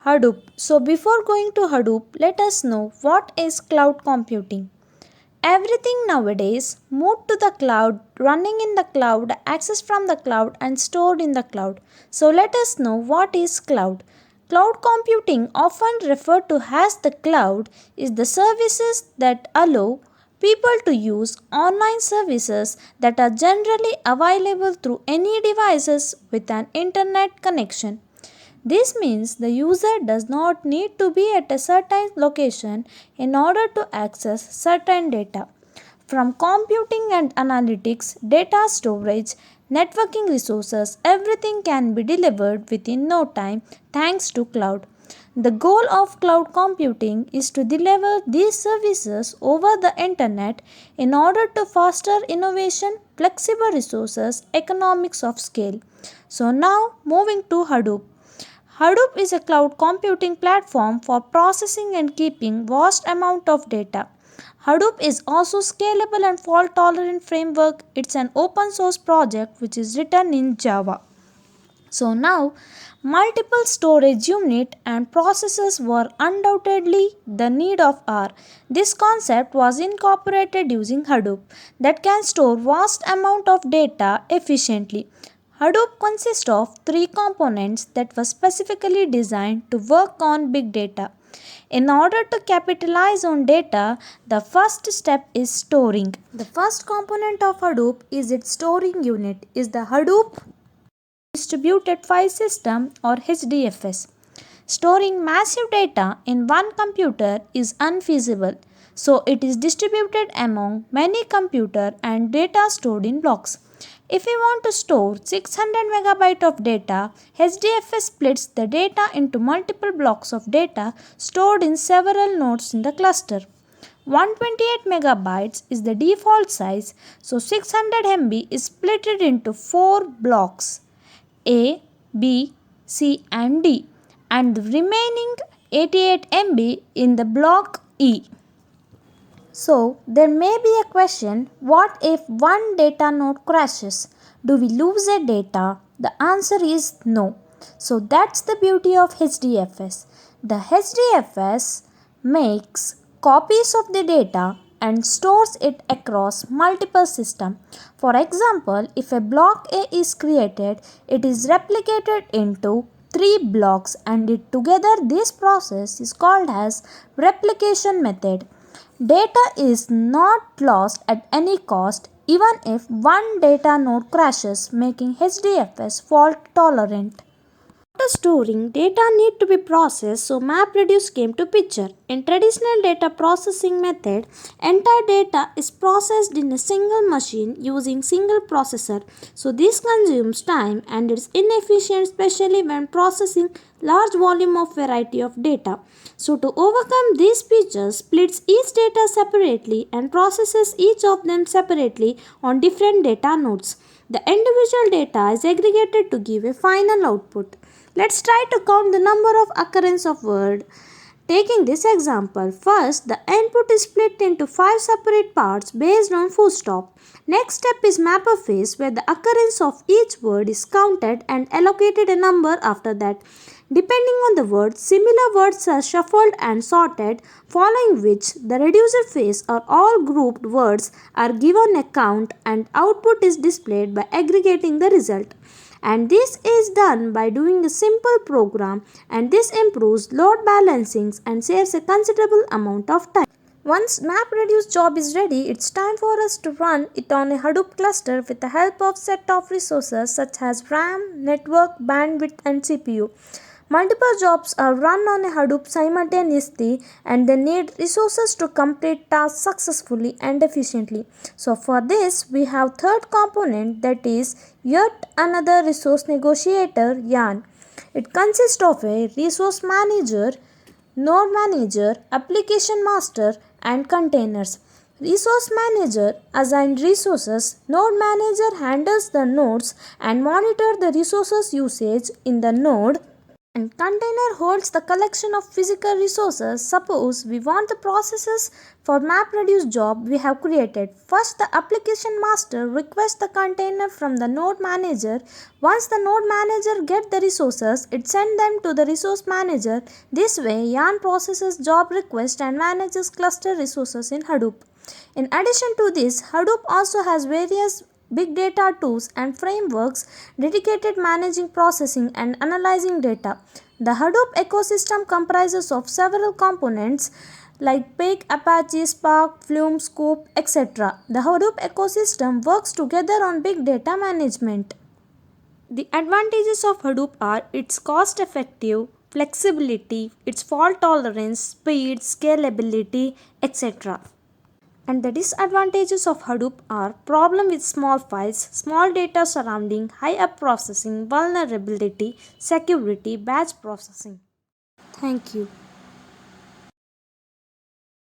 Hadoop. So before going to Hadoop, let us know what is cloud computing. Everything nowadays moved to the cloud, running in the cloud, accessed from the cloud and stored in the cloud. So let us know what is cloud. Cloud computing, often referred to as the cloud, is the services that allow people to use online services that are generally available through any devices with an internet connection. This means the user does not need to be at a certain location in order to access certain data. From computing and analytics, data storage, networking resources, everything can be delivered within no time thanks to cloud. The goal of cloud computing is to deliver these services over the internet in order to foster innovation, flexible resources, economics of scale. So now moving to Hadoop. Hadoop is a cloud computing platform for processing and keeping vast amount of data. Hadoop is also scalable and fault tolerant framework. It's an open source project which is written in Java. So now multiple storage unit and processors were undoubtedly the need of hour. This concept was incorporated using Hadoop that can store vast amount of data efficiently. Hadoop consists of three components that were specifically designed to work on big data. In order to capitalize on data, the first step is storing. The first component of Hadoop is its storing unit is the Hadoop Distributed File System or HDFS. Storing massive data in one computer is unfeasible, so it is distributed among many computers and data stored in blocks. If we want to store 600 megabyte of data, HDFS splits the data into multiple blocks of data stored in several nodes in the cluster. 128 megabytes is the default size, so 600 MB is split into 4 blocks A, B, C and D, and the remaining 88 MB in the block E. So, there may be a question, what if one data node crashes? Do we lose the data? The answer is no. So, that's the beauty of HDFS. The HDFS makes copies of the data and stores it across multiple systems. For example, if a block A is created, it is replicated into 3 blocks and it together this process is called as replication method. Data is not lost at any cost even if one data node crashes, making HDFS fault tolerant. After storing, data need to be processed, so MapReduce came to picture. In traditional data processing method, entire data is processed in a single machine using single processor. So this consumes time and it's inefficient, especially when processing large volume of variety of data. So to overcome these features, splits each data separately and processes each of them separately on different data nodes. The individual data is aggregated to give a final output. Let's try to count the number of occurrence of word. Taking this example, first the input is split into 5 separate parts based on full stop. Next step is mapper phase where the occurrence of each word is counted and allocated a number after that. Depending on the word, similar words are shuffled and sorted, following which the reducer phase or all grouped words are given a count and output is displayed by aggregating the result. And this is done by doing a simple program, and this improves load balancing and saves a considerable amount of time. Once MapReduce job is ready, it's time for us to run it on a Hadoop cluster with the help of set of resources such as RAM, network, bandwidth and CPU. Multiple jobs are run on a Hadoop simultaneously and they need resources to complete tasks successfully and efficiently. So for this, we have third component, that is yet another resource negotiator, YARN. It consists of a resource manager, node manager, application master and containers. Resource manager assigns resources, node manager handles the nodes and monitor the resources usage in the node. And container holds the collection of physical resources. Suppose we want the processes for MapReduce job we have created. First, the application master requests the container from the node manager. Once the node manager gets the resources, it sends them to the resource manager. This way, Yarn processes job request and manages cluster resources in Hadoop. In addition to this, Hadoop also has various big data tools and frameworks dedicated managing processing and analyzing data. The Hadoop ecosystem comprises of several components like Pake, Apache, Spark, Flume, Scoop, etc. The Hadoop ecosystem works together on big data management. The advantages of Hadoop are its cost effective, flexibility, its fault tolerance, speed, scalability, etc. And the disadvantages of Hadoop are problem with small files, small data surrounding, high up processing, vulnerability, security, batch processing. Thank you.